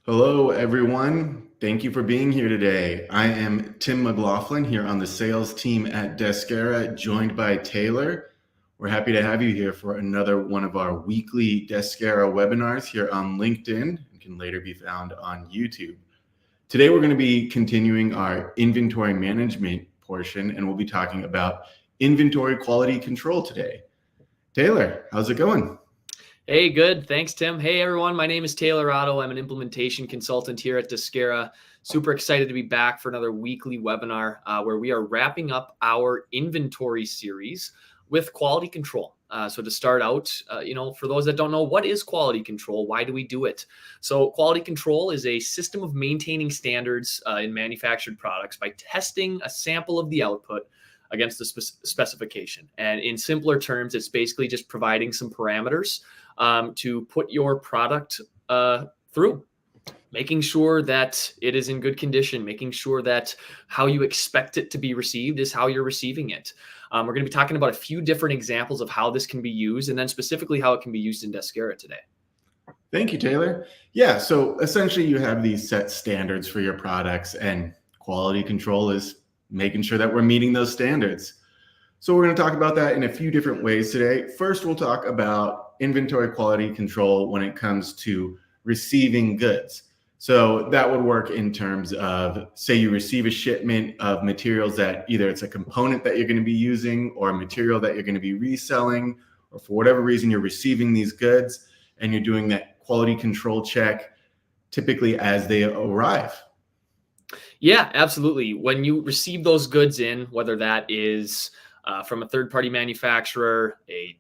Hello, everyone. Thank you for being here today. I am Tim McLaughlin here on the sales team at Descara, joined by Taylor. We're happy to have you here for another one of our weekly Descara webinars here on LinkedIn and can later be found on YouTube. Today, we're going to be continuing our inventory management portion, and we'll be talking about inventory quality control today. Taylor, how's it going? Hey, good. Thanks, Tim. Hey, everyone. My name is Taylor Otto. I'm an implementation consultant here at Descara. Super excited to be back for another weekly webinar where we are wrapping up our inventory series with quality control. So to start out, for those that don't know, what is quality control? Why do we do it? So quality control is a system of maintaining standards in manufactured products by testing a sample of the output against the specification. And in simpler terms, it's basically just providing some parameters to put your product through, making sure that it is in good condition, making sure that how you expect it to be received is how you're receiving it. We're going to be talking about a few different examples of how this can be used, and then specifically how it can be used in Descara today. Thank you, Taylor. Yeah, so essentially you have these set standards for your products, and quality control is making sure that we're meeting those standards. So we're going to talk about that in a few different ways today. First, we'll talk about inventory quality control when it comes to receiving goods. So that would work in terms of, say you receive a shipment of materials that either it's a component that you're going to be using or a material that you're going to be reselling, or for whatever reason you're receiving these goods and you're doing that quality control check typically as they arrive. Yeah, absolutely. When you receive those goods in, whether that is from a third-party manufacturer, a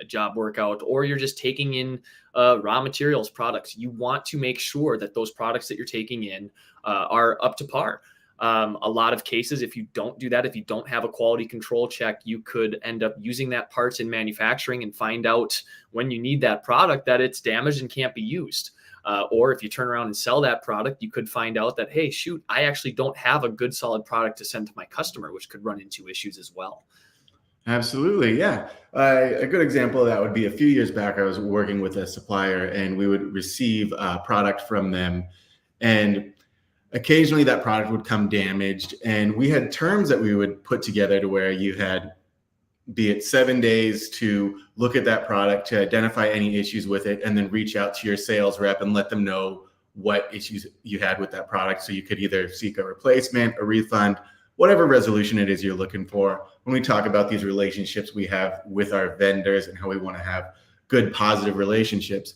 job workout, or you're just taking in raw materials products, you want to make sure that those products that you're taking in are up to par. A lot of cases, if you don't do that, if you don't have a quality control check, you could end up using that parts in manufacturing and find out when you need that product that it's damaged and can't be used. Or if you turn around and sell that product, you could find out that, hey, shoot, I actually don't have a good solid product to send to my customer, which could run into issues as well. Absolutely, yeah. A good example of that would be a few years back, I was working with a supplier and we would receive a product from them. And occasionally that product would come damaged. And we had terms that we would put together to where you had, be it 7 days to look at that product, to identify any issues with it, and then reach out to your sales rep and let them know what issues you had with that product. So you could either seek a replacement, a refund, whatever resolution it is you're looking for. When we talk about these relationships we have with our vendors and how we want to have good, positive relationships,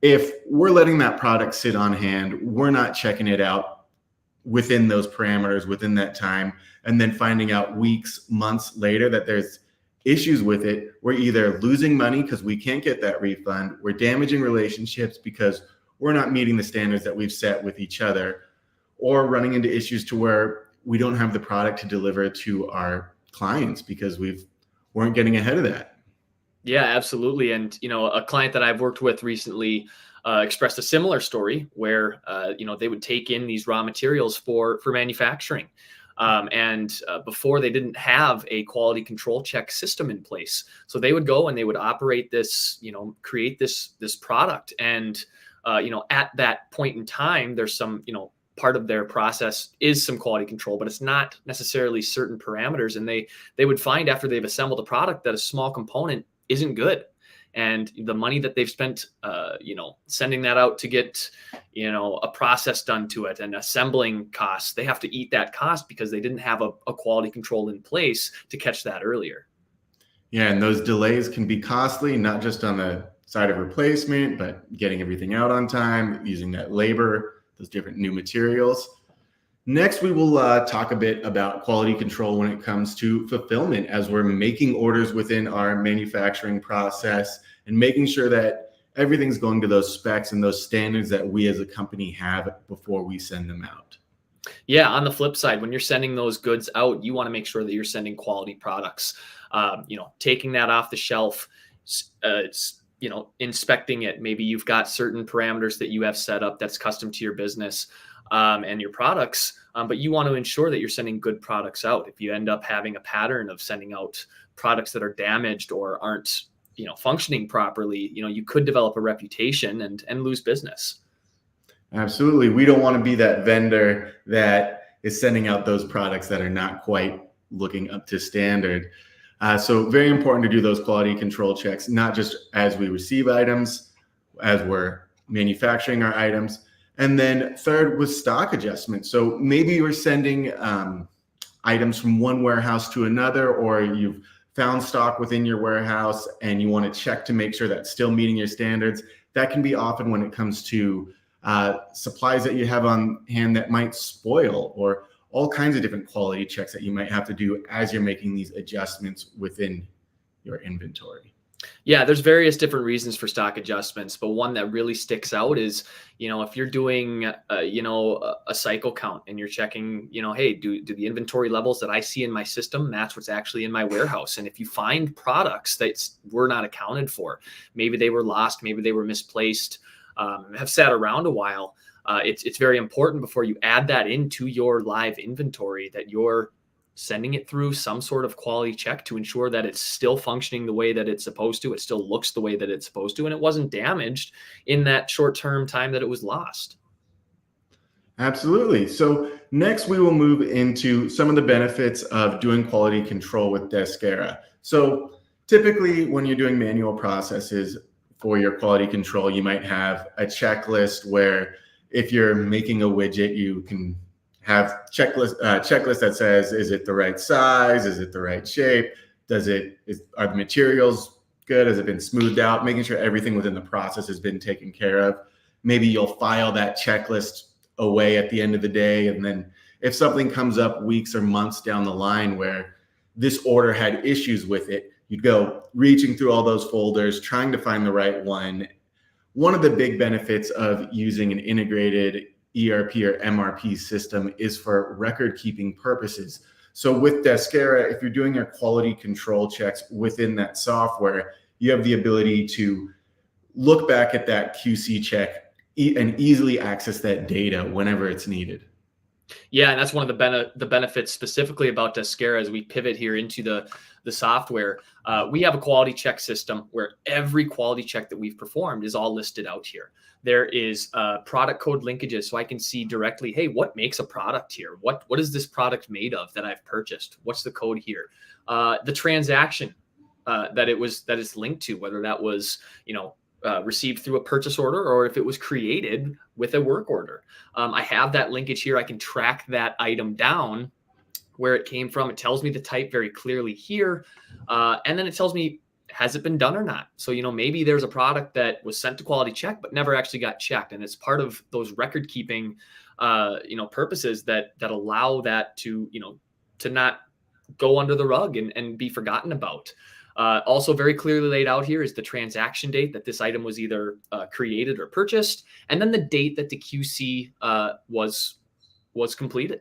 if we're letting that product sit on hand, we're not checking it out within those parameters, within that time, and then finding out weeks, months later that there's issues with it, we're either losing money because we can't get that refund, we're damaging relationships because we're not meeting the standards that we've set with each other, or running into issues to where we don't have the product to deliver to our clients because we weren't getting ahead of that. Yeah, absolutely. And, a client that I've worked with recently expressed a similar story where, they would take in these raw materials for manufacturing. And before they didn't have a quality control check system in place. So they would go and they would operate this, create this product. And, at that point in time, there's some, part of their process is some quality control, but it's not necessarily certain parameters. And they would find after they've assembled a product that a small component isn't good. And the money that they've spent, sending that out to get, a process done to it and assembling costs, they have to eat that cost because they didn't have a quality control in place to catch that earlier. Yeah, and those delays can be costly, not just on the side of replacement, but getting everything out on time, using that labor, those different new materials. Next, we will talk a bit about quality control when it comes to fulfillment as we're making orders within our manufacturing process and making sure that everything's going to those specs and those standards that we as a company have before we send them out. Yeah, on the flip side, when you're sending those goods out, you want to make sure that you're sending quality products. Taking that off the shelf, inspecting it. Maybe you've got certain parameters that you have set up that's custom to your business and your products, but you want to ensure that you're sending good products out. If you end up having a pattern of sending out products that are damaged or aren't, functioning properly, you could develop a reputation and lose business. Absolutely. We don't want to be that vendor that is sending out those products that are not quite looking up to standard. So very important to do those quality control checks, not just as we receive items, as we're manufacturing our items. And then third was stock adjustment. So maybe you're sending items from one warehouse to another, or you've found stock within your warehouse and you want to check to make sure that's still meeting your standards. That can be often when it comes to supplies that you have on hand that might spoil, or all kinds of different quality checks that you might have to do as you're making these adjustments within your inventory. Yeah, there's various different reasons for stock adjustments, but one that really sticks out is, if you're doing, a cycle count and you're checking, hey, do the inventory levels that I see in my system match what's actually in my warehouse? And if you find products that were not accounted for, maybe they were lost, maybe they were misplaced, have sat around a while, it's very important before you add that into your live inventory that you're sending it through some sort of quality check to ensure that it's still functioning the way that it's supposed to. It still looks the way that it's supposed to, and it wasn't damaged in that short-term time that it was lost. Absolutely. So next we will move into some of the benefits of doing quality control with Descara. So typically when you're doing manual processes for your quality control, you might have a checklist where if you're making a widget, you can have checklist that says, is it the right size? Is it the right shape? Are the materials good? Has it been smoothed out? Making sure everything within the process has been taken care of. Maybe you'll file that checklist away at the end of the day. And then if something comes up weeks or months down the line where this order had issues with it, you'd go reaching through all those folders, trying to find the right one. One of the big benefits of using an integrated ERP or MRP system is for record keeping purposes. So with Descara, if you're doing your quality control checks within that software, you have the ability to look back at that QC check and easily access that data whenever it's needed. Yeah, and that's one of the benefits specifically about Descara as we pivot here into the software. We have a quality check system where every quality check that we've performed is all listed out here. There is product code linkages, so I can see directly, hey, what makes a product here? What is this product made of that I've purchased? What's the code here? The transaction that it's linked to, whether that was received through a purchase order or if it was created with a work order. I have that linkage here. I can track that item down, where it came from. It tells me the type very clearly here. And then it tells me, has it been done or not? So, maybe there's a product that was sent to quality check, but never actually got checked. And it's part of those record keeping, purposes that allow that to not go under the rug and be forgotten about. Also very clearly laid out here is the transaction date that this item was either created or purchased, and then the date that the QC was completed.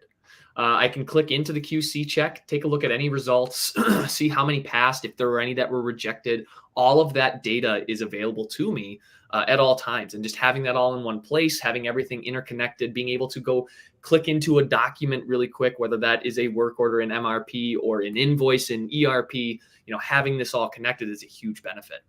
I can click into the QC check, take a look at any results, see how many passed, if there were any that were rejected. All of that data is available to me at all times. And just having that all in one place, having everything interconnected, being able to go click into a document really quick, whether that is a work order in MRP or an invoice in ERP, having this all connected is a huge benefit.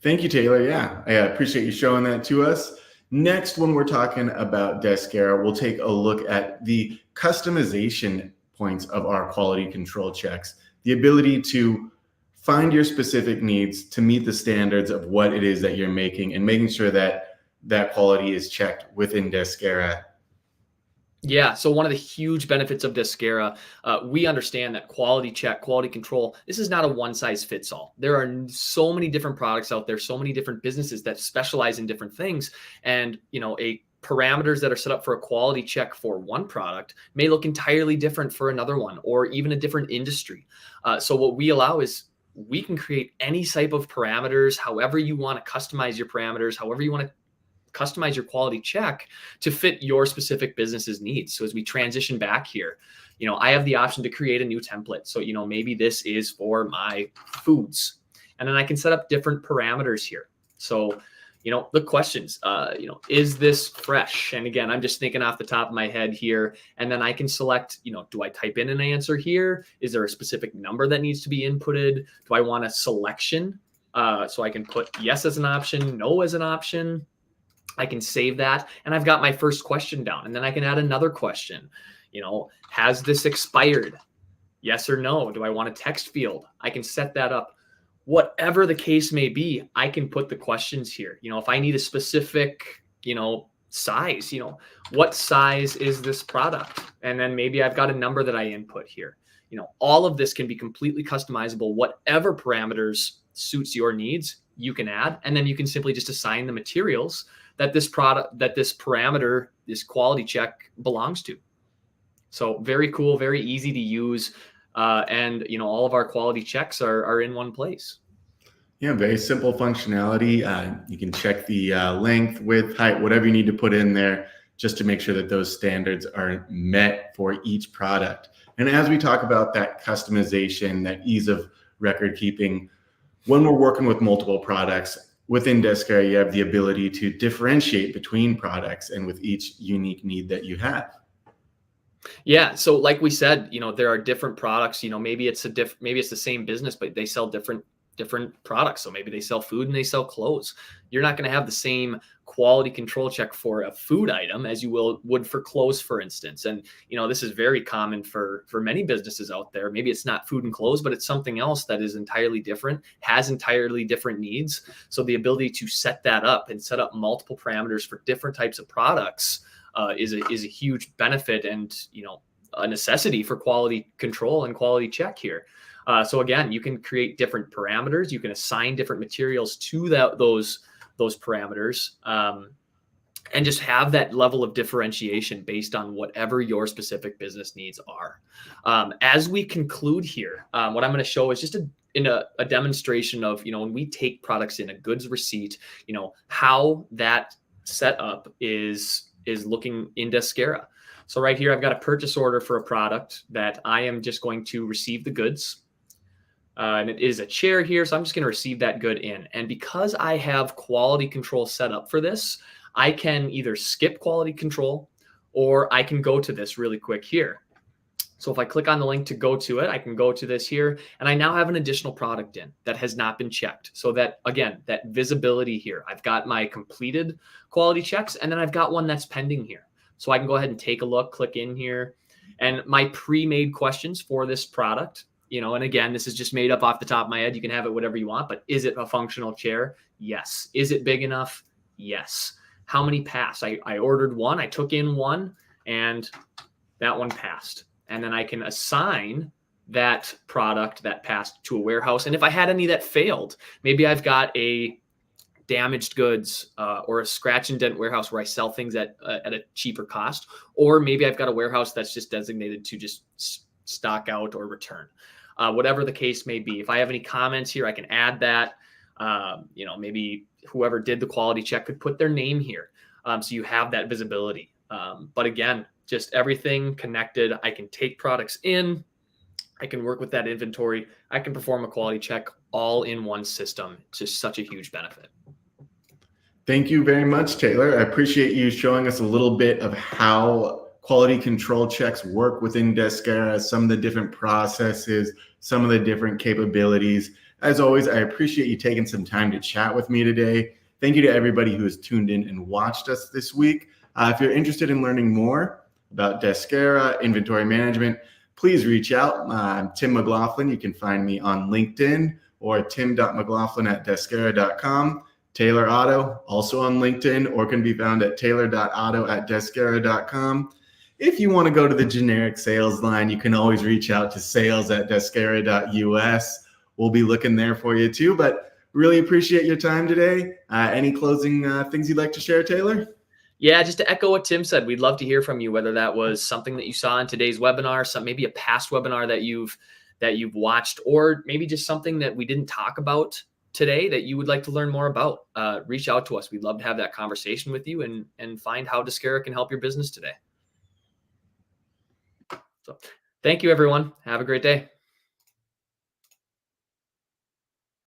Thank you, Taylor. Yeah, I appreciate you showing that to us. Next, when we're talking about Descara, we'll take a look at the customization points of our quality control checks, the ability to find your specific needs to meet the standards of what it is that you're making and making sure that that quality is checked within Descara. Yeah. So one of the huge benefits of Descara, we understand that quality check, quality control, this is not a one size fits all. There are so many different products out there, so many different businesses that specialize in different things. And, parameters that are set up for a quality check for one product may look entirely different for another one, or even a different industry. So what we allow is we can create any type of parameters, however you want to customize your parameters, however you want to customize your quality check to fit your specific business's needs. So as we transition back here, I have the option to create a new template. So, maybe this is for my foods, and then I can set up different parameters here. So, the questions, is this fresh? And again, I'm just thinking off the top of my head here, and then I can select, do I type in an answer here? Is there a specific number that needs to be inputted? Do I want a selection? So I can put yes as an option, no as an option. I can save that, and I've got my first question down, and then I can add another question. Has this expired? Yes or no? Do I want a text field? I can set that up. Whatever the case may be, I can put the questions here. If I need a specific, size, what size is this product? And then maybe I've got a number that I input here. All of this can be completely customizable. Whatever parameters suits your needs, you can add, and then you can simply just assign the materials that this parameter, this quality check belongs to. So very cool, very easy to use. And all of our quality checks are in one place. Yeah, very simple functionality. You can check the length, width, height, whatever you need to put in there just to make sure that those standards are met for each product. And as we talk about that customization, that ease of record keeping, when we're working with multiple products within Descarra, you have the ability to differentiate between products and with each unique need that you have. Yeah. So like we said, there are different products, maybe it's maybe it's the same business, but they sell different products. So maybe they sell food and they sell clothes. You're not going to have the same quality control check for a food item as you would for clothes, for instance. And, this is very common for many businesses out there. Maybe it's not food and clothes, but it's something else that is entirely different, has entirely different needs. So the ability to set that up and set up multiple parameters for different types of products is a huge benefit and, a necessity for quality control and quality check here. So again, you can create different parameters. You can assign different materials to those parameters, and just have that level of differentiation based on whatever your specific business needs are. As we conclude here, what I'm going to show is just a demonstration of, when we take products in a goods receipt, how that setup is looking in Descarra. So right here, I've got a purchase order for a product that I am just going to receive the goods. And it is a chair here, so I'm just going to receive that good in. And because I have quality control set up for this, I can either skip quality control or I can go to this really quick here. So if I click on the link to go to it, I can go to this here, and I now have an additional product in that has not been checked. So that, again, that visibility here, I've got my completed quality checks, and then I've got one that's pending here. So I can go ahead and take a look, click in here, and my pre-made questions for this product, and again, this is just made up off the top of my head. You can have it whatever you want, but is it a functional chair? Yes. Is it big enough? Yes. How many passed? I ordered one, I took in one, and that one passed. And then I can assign that product that passed to a warehouse. And if I had any that failed, maybe I've got a damaged goods or a scratch and dent warehouse where I sell things at a cheaper cost, or maybe I've got a warehouse that's just designated to just stock out or return. Whatever the case may be. If I have any comments here, I can add that. Maybe whoever did the quality check could put their name here. So you have that visibility. But again, just everything connected. I can take products in. I can work with that inventory. I can perform a quality check all in one system. It's just such a huge benefit. Thank you very much, Taylor. I appreciate you showing us a little bit of how quality control checks work within Descarra, some of the different processes, some of the different capabilities. As always, I appreciate you taking some time to chat with me today. Thank you to everybody who has tuned in and watched us this week. If you're interested in learning more about Descarra, inventory management, please reach out. I'm Tim McLaughlin. You can find me on LinkedIn or tim.mclaughlin@descarra.com. Taylor Otto, also on LinkedIn, or can be found at taylor.otto@descarra.com. If you want to go to the generic sales line, you can always reach out to sales@descarra.us. We'll be looking there for you too, but really appreciate your time today. Any closing things you'd like to share, Taylor? Yeah, just to echo what Tim said, we'd love to hear from you, whether that was something that you saw in today's webinar, maybe a past webinar that you've watched, or maybe just something that we didn't talk about today that you would like to learn more about. Reach out to us. We'd love to have that conversation with you and find how Descarra can help your business today. So thank you, everyone. Have a great day.